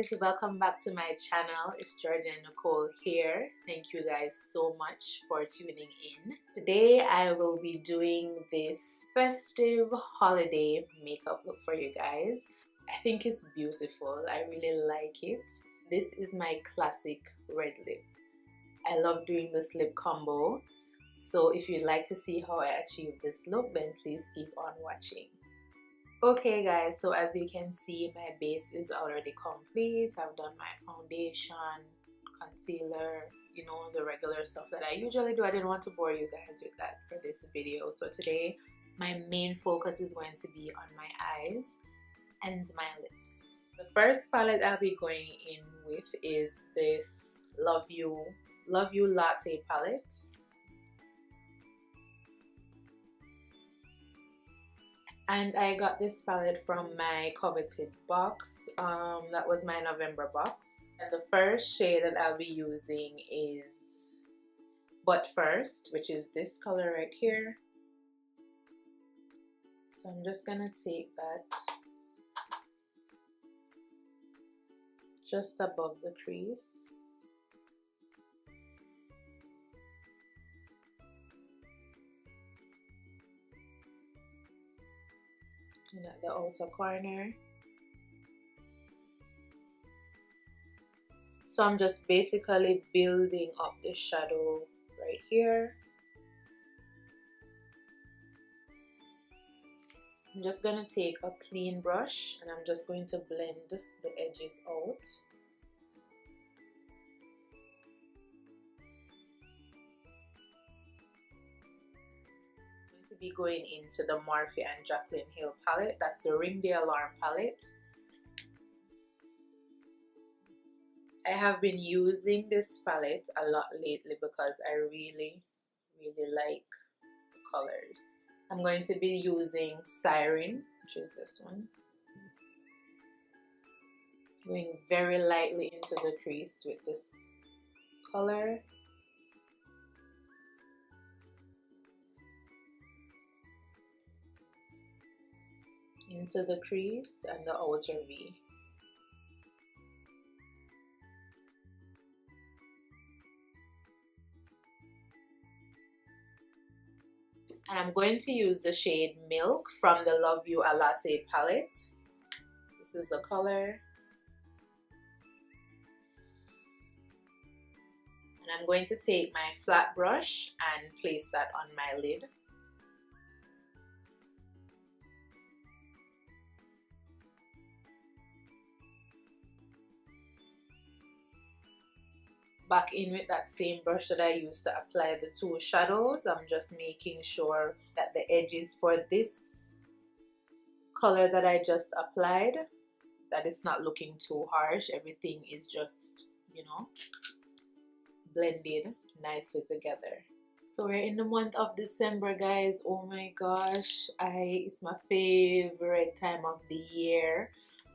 guys, welcome back to my channel. It's Georgian Nicole here. Thank you guys so much for tuning in. Today I will be doing this festive holiday makeup look for you guys. I think it's beautiful. I really like it. This is my classic red lip. I love doing this lip combo. So if you'd like to see how I achieve this look, then please keep on watching. Okay guys, so as you can see, my base is already complete. I've done my foundation, concealer, you know, the regular stuff that I usually do. I didn't want to bore you guys with that for this video. So today, my main focus is going to be on my eyes and my lips. The first palette I'll be going in with is this Love You Latte palette. And I got this palette from my coveted box. That was my November box. And the first shade that I'll be using is But First, which is this color right here. So I'm just gonna take that just above the crease. And at the outer corner. So I'm just basically building up the shadow right here. I'm just gonna take a clean brush and I'm just going to blend the edges out. To be going into the Morphe and Jaclyn Hill palette. That's the Ring the Alarm palette. I have been using this palette a lot lately because I really like the colors. I'm going to be using Siren, which is this one. Going very lightly into the crease with this color. Into the crease and the outer V. And I'm going to use the shade Milk from the Love You Latte palette. This is the color. And I'm going to take my flat brush and place that on my lid. Back in with that same brush that I used to apply the two shadows. I'm just making sure that the edges for this color that I just applied, that it's not looking too harsh. Everything is just, you know, blended nicely together. So we're in the month of December, guys. Oh my gosh, it's my favorite time of the year.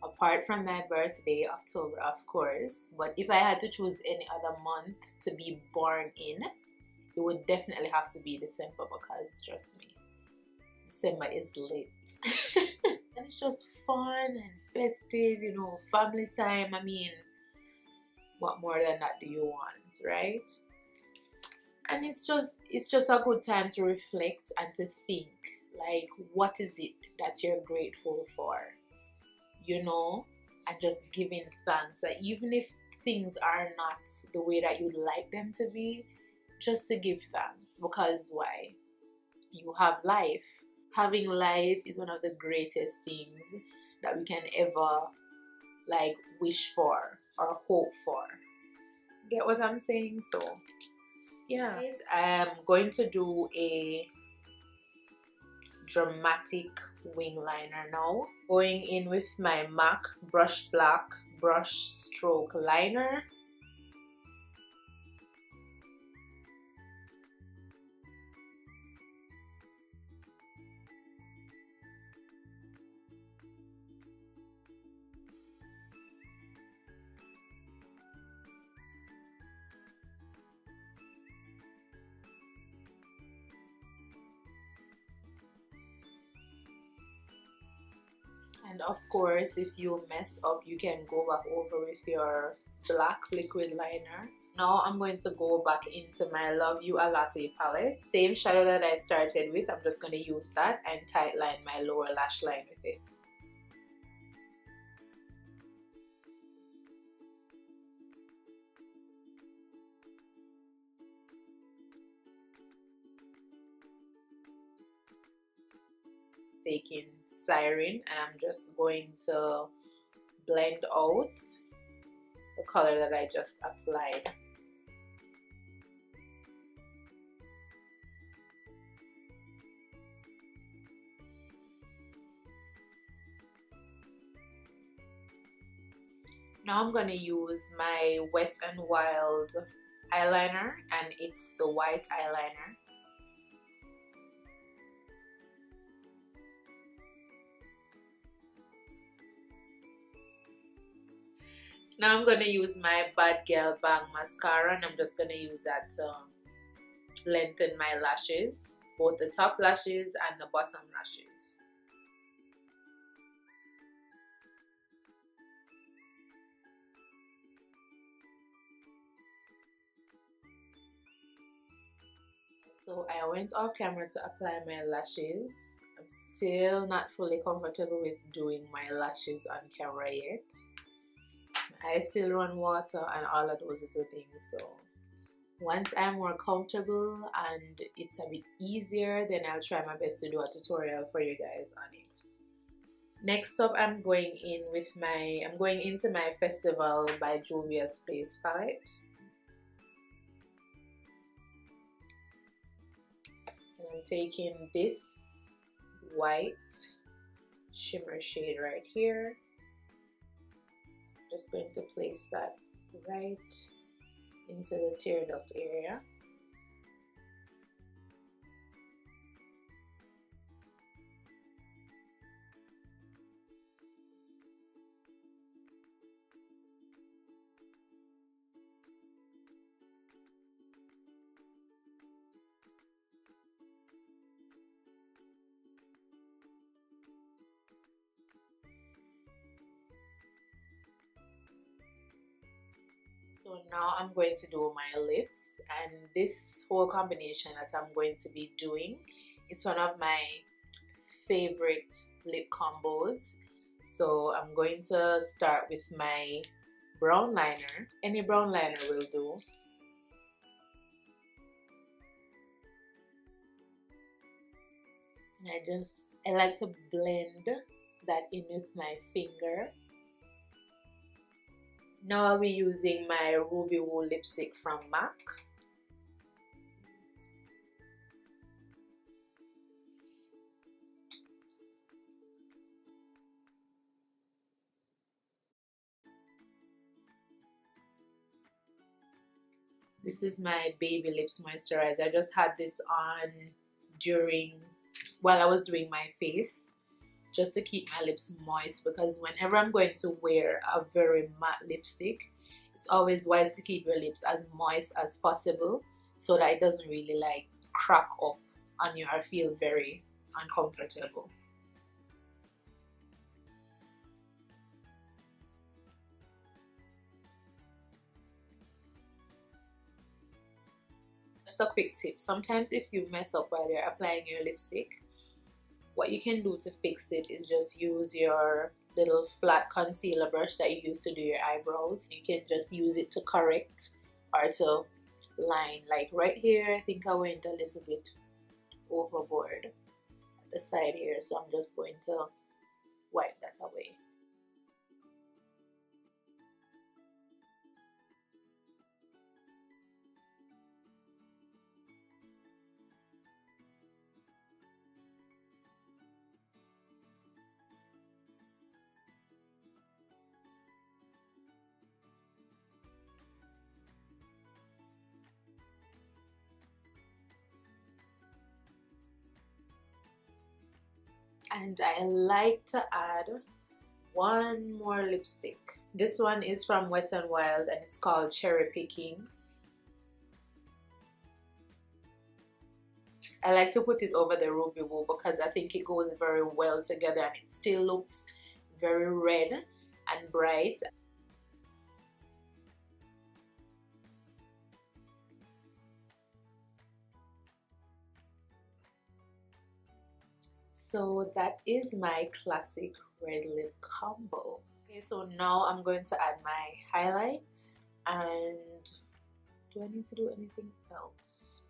Apart from my birthday, October, of course. But if I had to choose any other month to be born in, it would definitely have to be December, because trust me, December is lit. And it's just fun and festive, you know, family time. I mean, what more than that do you want, right? And it's just a good time to reflect and to think, like, what is it that you're grateful for? You know, and just giving thanks, that even if things are not the way that you'd like them to be, just to give thanks. Because why? You have life. Having life is one of the greatest things that we can ever, like, wish for or hope for. Get what I'm saying? So yeah, I'm going to do a dramatic wing liner now. Going in with my MAC Brush Black Brush Stroke Liner. And of course, if you mess up, you can go back over with your black liquid liner. Now I'm going to go back into my Love You a Latte palette. Same shadow that I started with, I'm just going to use that and tight line my lower lash line with it. Taking Siren, and I'm just going to blend out the color that I just applied. Now I'm going to use my Wet n Wild eyeliner, and it's the white eyeliner. Now I'm going to use my Bad Girl Bang mascara, and I'm just going to use that to lengthen my lashes, both the top lashes and the bottom lashes. So I went off camera to apply my lashes. I'm still not fully comfortable with doing my lashes on camera yet. I still run water and all of those little things, so once I'm more comfortable and it's a bit easier, then I'll try my best to do a tutorial for you guys on it. Next up, I'm going into my Festival by Juvia's Place palette. And I'm taking this white shimmer shade right here. Just going to place that right into the tear duct area. So now I'm going to do my lips, and this whole combination that I'm going to be doing, it's one of my favorite lip combos. So I'm going to start with my brown liner. Any brown liner will do. And I like to blend that in with my finger. Now I'll be using my Ruby Woo lipstick from MAC. This is my Baby Lips moisturizer. I just had this on while I was doing my face, just to keep my lips moist, because whenever I'm going to wear a very matte lipstick, it's always wise to keep your lips as moist as possible so that it doesn't really like crack up on you or feel very uncomfortable. Just a quick tip, sometimes if you mess up while you're applying your lipstick, what you can do to fix it is just use your little flat concealer brush that you use to do your eyebrows. You can just use it to correct or to line. Like right here, I think I went a little bit overboard at the side here, so I'm just going to wipe that away. And I like to add one more lipstick. This one is from Wet n Wild and it's called Cherry Picking. I like to put it over the Ruby Woo because I think it goes very well together and it still looks very red and bright. So that is my classic red lip combo. Okay, so now I'm going to add my highlight. And do I need to do anything else?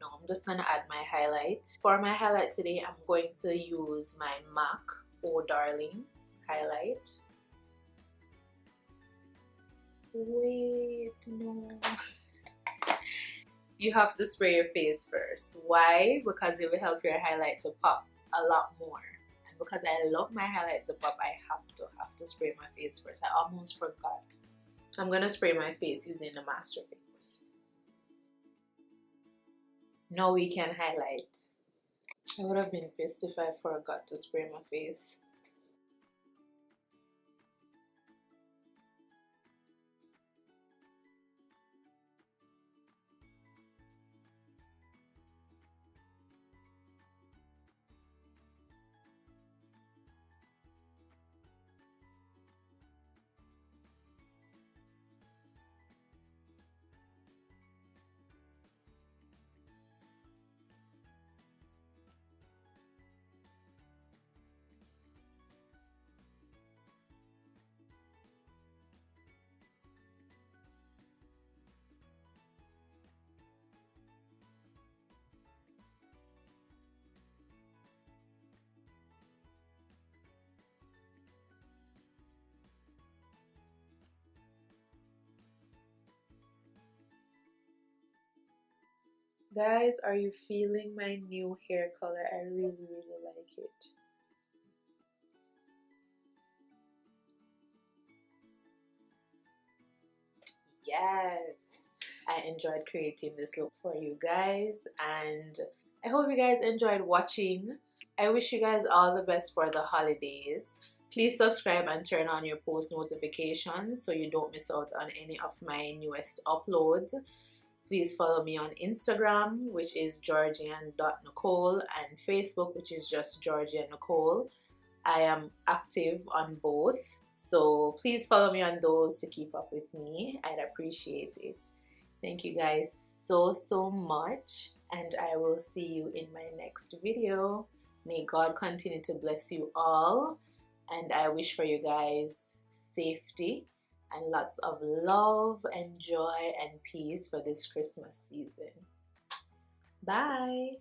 No, I'm just gonna add my highlight. For my highlight today, I'm going to use my MAC Oh Darling highlight. Wait, no. You have to spray your face first. Why? Because it will help your highlight to pop a lot more. And because I love my highlight to pop, I have to spray my face first. I almost forgot. I'm gonna spray my face using the Master Fix. No weekend highlight. I would have been pissed if I forgot to spray my face. Guys, are you feeling my new hair color? I really, really like it. Yes, I enjoyed creating this look for you guys, and I hope you guys enjoyed watching. I wish you guys all the best for the holidays. Please subscribe and turn on your post notifications so you don't miss out on any of my newest uploads. Please follow me on Instagram, which is Georgian.Nicole, and Facebook, which is just Georgian Nicole. I am active on both, so please follow me on those to keep up with me. I'd appreciate it. Thank you guys so much, and I will see you in my next video. May God continue to bless you all, and I wish for you guys safety and lots of love and joy and peace for this Christmas season. Bye!